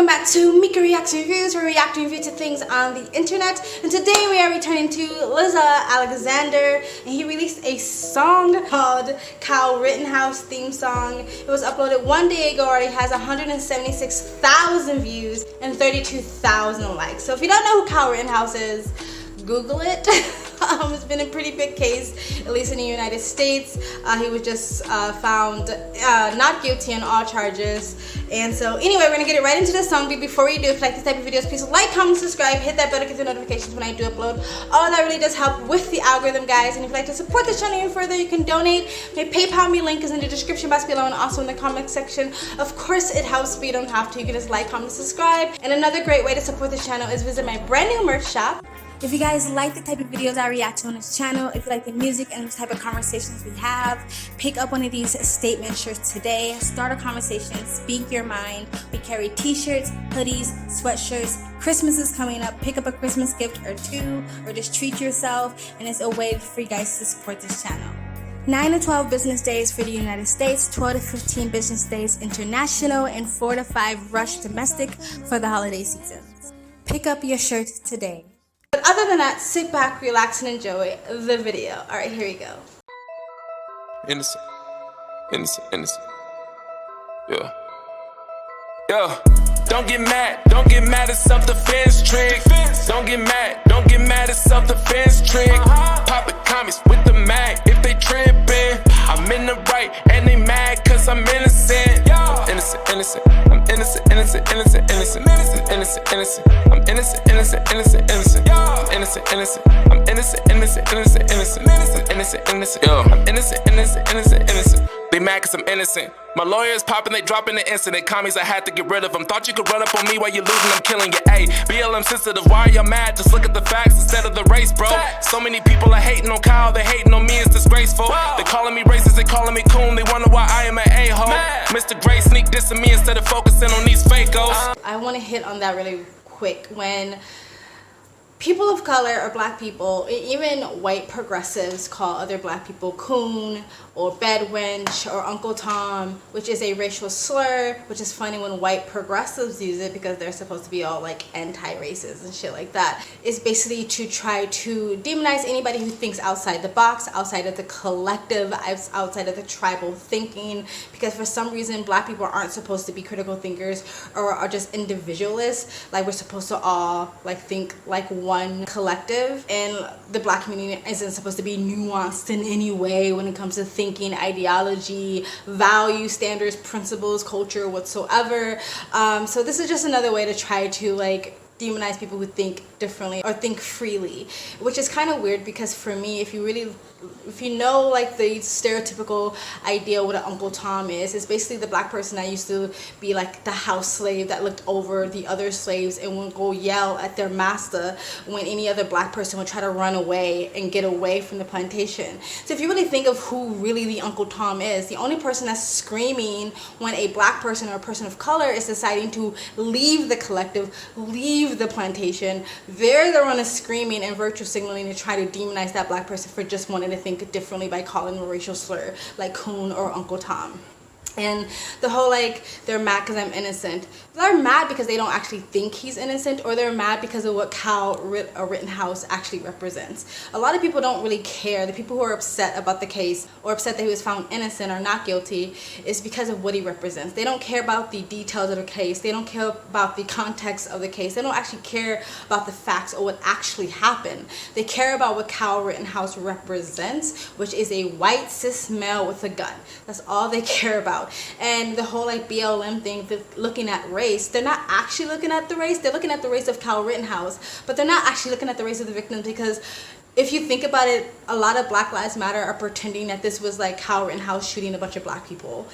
welcome back to Mika Reacts and Reviews, where we react and review to things on the internet. And today we are returning to Loza Alexander, and he released a song called Kyle Rittenhouse theme song. It was uploaded one day ago, already has 176,000 views and 32,000 likes. So if you don't know who Kyle Rittenhouse is, Google it. It's been a pretty big case, at least in the United States. He was just found not guilty on all charges. And so anyway, we're gonna get right into the song. But before we do, if you like this type of videos, please like, comment, subscribe, hit that bell to get the notifications when I do upload. All of that really does help with the algorithm, guys. And if you'd like to support the channel even further, you can donate. My PayPal me link is in the description box below and also in the comment section. Of course, it helps, but you don't have to. You can just like, comment, subscribe. And another great way to support the channel is visit my brand new merch shop. If you guys like the type of videos I react to on this channel, if you like the music and the type of conversations we have, pick up one of these statement shirts today. Start a conversation, speak your mind. We carry t-shirts, hoodies, sweatshirts. Christmas is coming up. Pick up a Christmas gift or two, or just treat yourself. And it's a way for you guys to support this channel. 9 to 12 business days for the United States, 12 to 15 business days international, and 4 to 5 rush domestic for the holiday season. Pick up your shirt today. But other than that, sit back, relax, and enjoy the video. All right, here we go. Innocent, innocent, innocent. Yeah. Yeah. Don't get mad at self-defense trick. Don't get mad at self-defense trick. Poppin' comments with the mag if they trippin'. I'm in the right and they mad cause I'm innocent. Innocent, innocent, I'm innocent, innocent, innocent, innocent. Innocent, innocent, I'm innocent, innocent, innocent, innocent. Innocent, innocent, I'm innocent, innocent, innocent, innocent. Innocent, innocent, I'm innocent, innocent, innocent, innocent. They mad cause I'm innocent. My lawyers popping, they dropping the incident. Commies, I had to get rid of them. Thought you could run up on me while you're losing, I'm killing you. Ayy, BLM sensitive, why are y'all mad? Just look at the facts instead of the race, bro. So many people are hating on Kyle, they hating on me, it's disgraceful. They calling me racist, they calling me coon, they wonder why I am an a-hole. Mr. Gray sneak dissing me instead of focusing on these fakos. I want to hit on that really quick. When people of color or black people, even white progressives, call other black people coon or bedwench or Uncle Tom, which is a racial slur, which is funny when white progressives use it because they're supposed to be all like anti-racist and shit like that. It's basically to try to demonize anybody who thinks outside the box, outside of the collective, outside of the tribal thinking, because for some reason black people aren't supposed to be critical thinkers or are just individualists. Like, we're supposed to all like think like one collective, and the black community isn't supposed to be nuanced in any way when it comes to thinking, ideology, value, standards, principles, culture, whatsoever. So this is just another way to try to like demonize people who think differently or think freely, which is kind of weird because for me, if you know like the stereotypical idea what an Uncle Tom is, it's basically the black person that used to be like the house slave that looked over the other slaves and would go yell at their master when any other black person would try to run away and get away from the plantation. So if you really think of who really the Uncle Tom is, the only person that's screaming when a black person or a person of color is deciding to leave the collective, leave the plantation, they're the one that's screaming and virtue signaling to try to demonize that black person for just wanting to think differently by calling them a racial slur like coon or Uncle Tom. And the whole like, they're mad because I'm innocent. They're mad because they don't actually think he's innocent, or they're mad because of what Kyle Rittenhouse actually represents. A lot of people don't really care. The people who are upset about the case or upset that he was found innocent or not guilty is because of what he represents. They don't care about the details of the case. They don't care about the context of the case. They don't actually care about the facts or what actually happened. They care about what Kyle Rittenhouse represents, which is a white cis male with a gun. That's all they care about. And the whole like BLM thing, looking at race, they're not actually looking at the race. They're looking at the race of Kyle Rittenhouse, but they're not actually looking at the race of the victims, because if you think about it, a lot of Black Lives Matter are pretending that this was like Kyle Rittenhouse shooting a bunch of black people.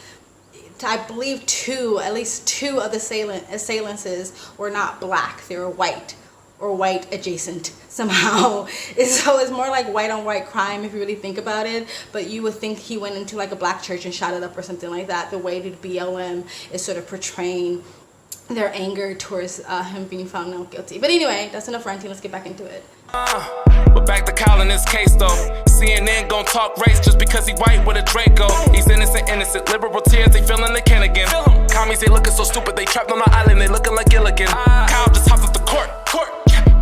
I believe at least two of the assailants were not black. They were white or white adjacent somehow. So it's more like white on white crime if you really think about it. But you would think he went into like a black church and shot it up or something like that. The way that BLM is sort of portraying their anger towards him being found not guilty. But anyway, that's enough ranting. Let's get back into it. But back to Kyle in this case though. CNN gon' talk race just because he white with a Draco. He's innocent, innocent. Liberal tears, they feeling the can again. commies, they looking so stupid. They trapped on the island, they looking like Gilligan. Kyle just hopped off the court.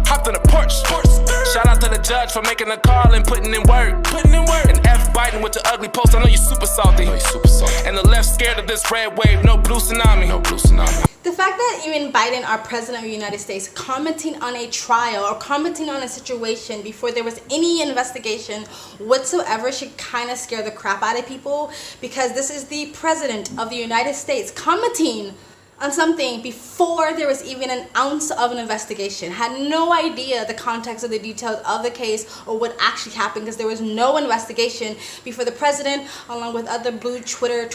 Hopped in the Porsche. Shout out to the judge for making a call and putting in work. And F Biden with your ugly post, I know you super salty. And the left scared of this red wave, no blue tsunami. The fact that even Biden, our president of the United States, commenting on a trial or commenting on a situation before there was any investigation whatsoever should kind of scare the crap out of people, because this is the president of the United States commenting on something before there was even an ounce of an investigation, had no idea the context of the details of the case or what actually happened, because there was no investigation before the president, along with other blue Twitter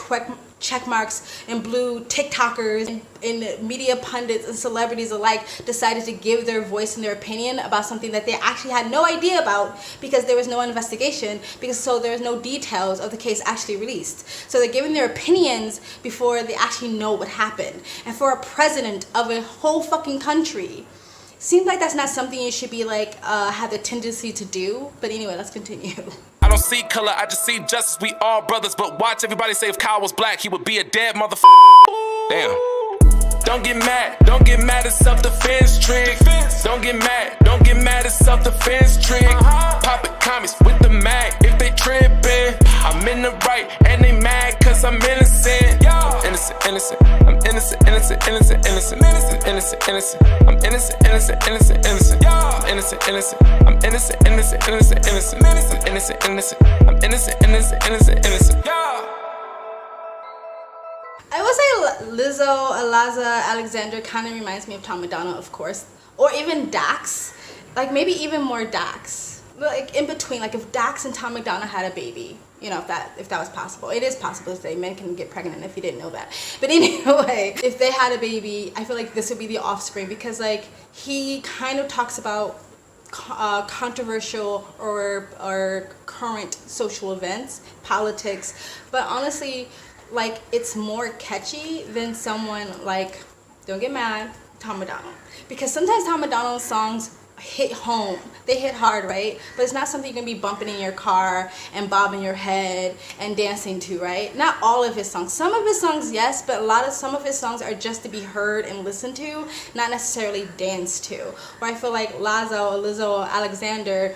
check marks and blue TikTokers and media pundits and celebrities alike, decided to give their voice and their opinion about something that they actually had no idea about, because there was no investigation, so there was no details of the case actually released. So they're giving their opinions before they actually know what happened. And for a president of a whole fucking country, seems like that's not something you should be like have the tendency to do. But anyway, let's continue. I don't see color, I just see justice. We all brothers, but watch everybody say if Kyle was black, he would be a dead motherfucker. Damn. Don't get mad at self-defense trick. Don't get mad at self-defense trick. Poppin' commies with the mag if they trippin'. I'm in the right and they mad cause I'm innocent. I'm innocent. I'm innocent. I'm innocent. I'm innocent. I'm innocent. I'm innocent. I'm innocent. I'm innocent. I'm innocent. I'm innocent. I'm innocent. I would say Loza Alexander kind of reminds me of Tom Madonna, of course, or even Dax, like maybe even more Dax, like in between, like if Dax and Tom Madonna had a baby, you know, if that was possible. It is possible to say men can get pregnant if you didn't know that. But anyway, if they had a baby, I feel like this would be the offspring, because like he kind of talks about controversial or current social events, politics, but honestly, like it's more catchy than someone like, don't get mad, Tom Madonna, because sometimes Tom Madonna's songs hit home, they hit hard, right? But it's not something you're gonna be bumping in your car and bobbing your head and dancing to, right? Not all of his songs. Some of his songs, yes, but some of his songs are just to be heard and listened to, not necessarily danced to. Where I feel like Lizzo Alexander,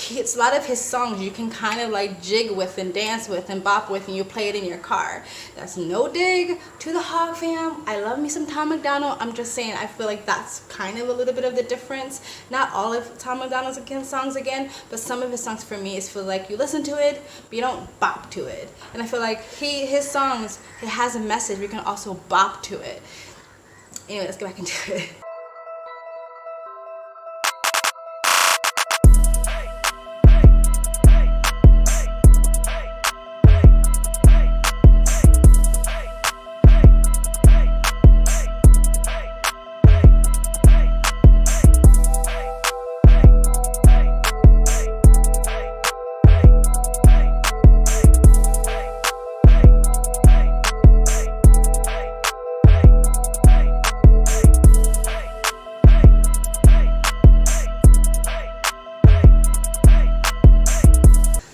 it's a lot of his songs you can kind of like jig with and dance with and bop with, and you play it in your car. That's no dig to the Hog fam. I love me some Tom McDonald. I'm just saying, I feel like that's kind of a little bit of the difference. Not all of Tom McDonald's songs again, but some of his songs for me is feel like you listen to it, but you don't bop to it. And I feel like his songs, it has a message, we can also bop to it. Anyway, let's get back into it.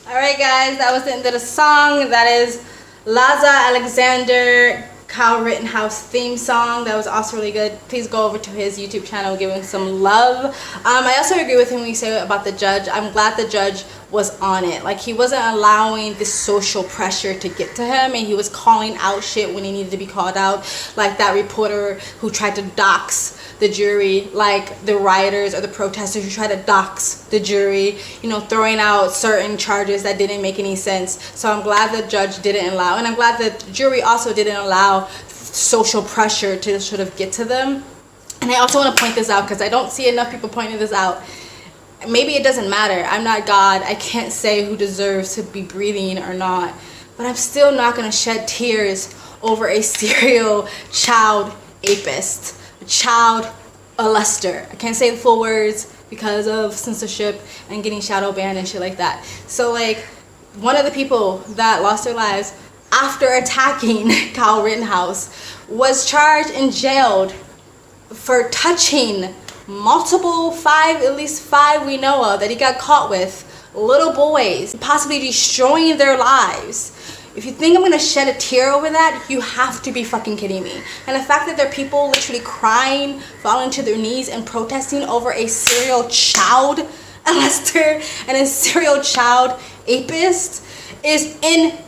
Alright guys, that was the end of the song. That is Loza Alexander, Kyle Rittenhouse theme song. That was also really good. Please go over to his YouTube channel, give him some love. I also agree with him when he said about the judge. I'm glad the judge was on it. Like, he wasn't allowing this social pressure to get to him, and he was calling out shit when he needed to be called out, like that reporter who tried to dox the jury, like the rioters or the protesters who tried to dox the jury, you know, throwing out certain charges that didn't make any sense. So I'm glad the judge didn't allow, and I'm glad the jury also didn't allow social pressure to sort of get to them. And I also want to point this out, because I don't see enough people pointing this out. Maybe it doesn't matter. I'm not God. I can't say who deserves to be breathing or not. But I'm still not going to shed tears over a serial child apist, a child molester. I can't say the full words because of censorship and getting shadow banned and shit like that. So like, one of the people that lost their lives after attacking Kyle Rittenhouse was charged and jailed for touching multiple, at least five we know of, that he got caught with, little boys, possibly destroying their lives. If you think I'm gonna shed a tear over that, you have to be fucking kidding me. And the fact that there are people literally crying, falling to their knees and protesting over a serial child molester and a serial child apist is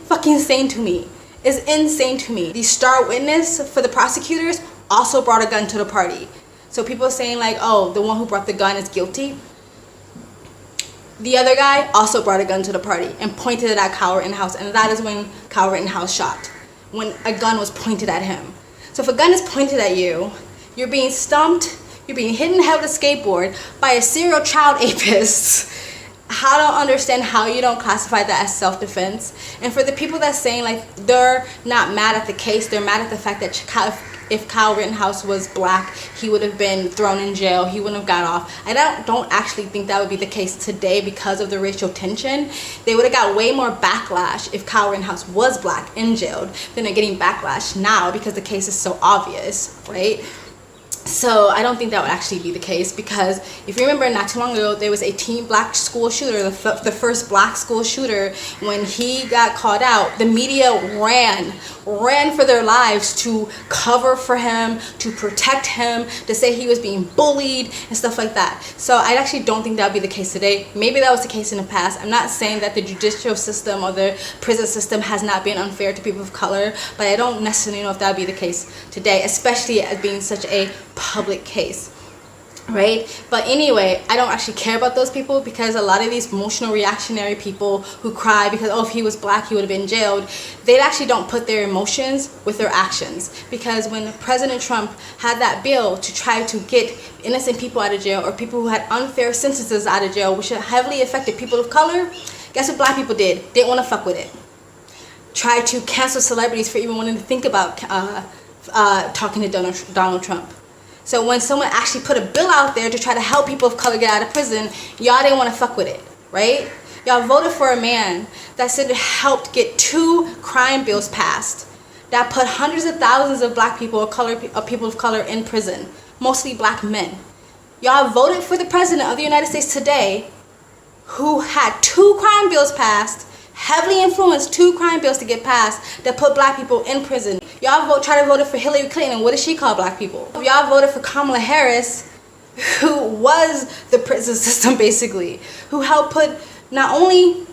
fucking insane to me. Is insane to me. The star witness for the prosecutors also brought a gun to the party. So people are saying like, oh, the one who brought the gun is guilty. The other guy also brought a gun to the party and pointed it at Kyle Rittenhouse, and that is when Kyle Rittenhouse shot, when a gun was pointed at him. So if a gun is pointed at you, you're being stumped, you're being hit in the head with a skateboard by a serial child apist. I don't understand how you don't classify that as self-defense. And for the people that's saying like they're not mad at the case, they're mad at the fact that if Kyle Rittenhouse was black, he would have been thrown in jail, he wouldn't have got off. I don't actually think that would be the case today because of the racial tension. They would have got way more backlash if Kyle Rittenhouse was black and jailed than they're getting backlash now because the case is so obvious, right? So I don't think that would actually be the case, because if you remember not too long ago, there was a teen black school shooter, the first black school shooter. When he got caught out, the media ran for their lives to cover for him, to protect him, to say he was being bullied and stuff like that. So I actually don't think that would be the case today. Maybe that was the case in the past. I'm not saying that the judicial system or the prison system has not been unfair to people of color, but I don't necessarily know if that would be the case today, especially as being such a public case, right? But anyway, I don't actually care about those people, because a lot of these emotional reactionary people who cry because, oh, if he was black he would have been jailed, they actually don't put their emotions with their actions. Because when President Trump had that bill to try to get innocent people out of jail, or people who had unfair sentences out of jail, which heavily affected people of color, guess what black people did? Didn't want to fuck with it. Tried to cancel celebrities for even wanting to think about talking to Donald Trump. So when someone actually put a bill out there to try to help people of color get out of prison, y'all didn't want to fuck with it, right? Y'all voted for a man that said it helped get 2 crime bills passed that put hundreds of thousands of black people or people of color in prison, mostly black men. Y'all voted for the president of the United States today who had 2 crime bills passed, heavily influenced 2 crime bills to get passed that put black people in prison. Y'all tried to vote for Hillary Clinton. What did she call black people? Y'all voted for Kamala Harris, who was the prison system basically, who helped put not only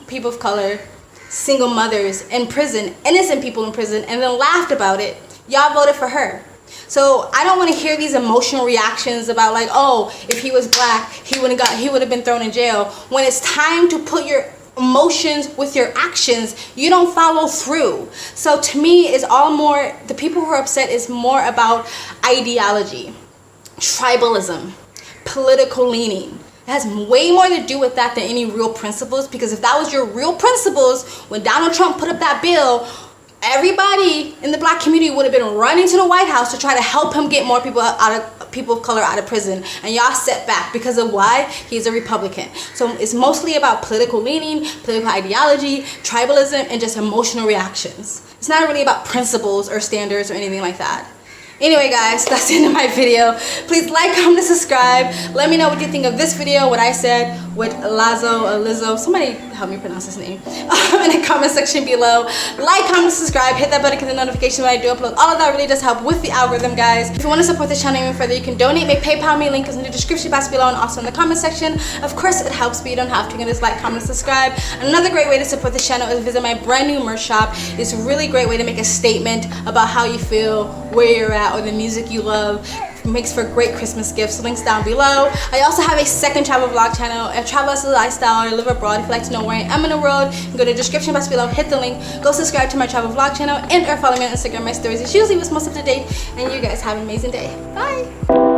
people of color, single mothers in prison, innocent people in prison, and then laughed about it. Y'all voted for her. So I don't want to hear these emotional reactions about like, oh, if he was black, he would have been thrown in jail. When it's time to put your emotions with your actions, you don't follow through. So to me, it's all more, the people who are upset is more about ideology, tribalism, political leaning. It has way more to do with that than any real principles, because if that was your real principles, when Donald Trump put up that bill, everybody in the black community would have been running to the White House to try to help him get more people of color out of prison, and y'all set back because of why? He's a Republican. So it's mostly about political leaning, political ideology, tribalism, and just emotional reactions. It's not really about principles or standards or anything like that. Anyway guys, that's the end of my video. Please like, comment, and subscribe. Let me know what you think of this video, what I said with Loza or Lizzo. Somebody help me pronounce his name in the comment section below. Like, comment, subscribe, hit that button, get the notification when I do upload. All of that really does help with the algorithm, guys. If you want to support the channel even further, you can donate. My PayPal me link is in the description box below and also in the comment section. Of course, it helps, but you don't have to. You can just like, comment, and subscribe. Another great way to support the channel is visit my brand new merch shop. It's a really great way to make a statement about how you feel, where you're at, or the music you love. It makes for great Christmas gifts. Links down below. I also have a second travel vlog channel, a travel as a lifestyle, or live abroad. If you'd like to know where I am in the world, you can go to the description box below, hit the link, go subscribe to my travel vlog channel, and or follow me on Instagram. My stories is usually what's most up to date. And you guys have an amazing day. Bye.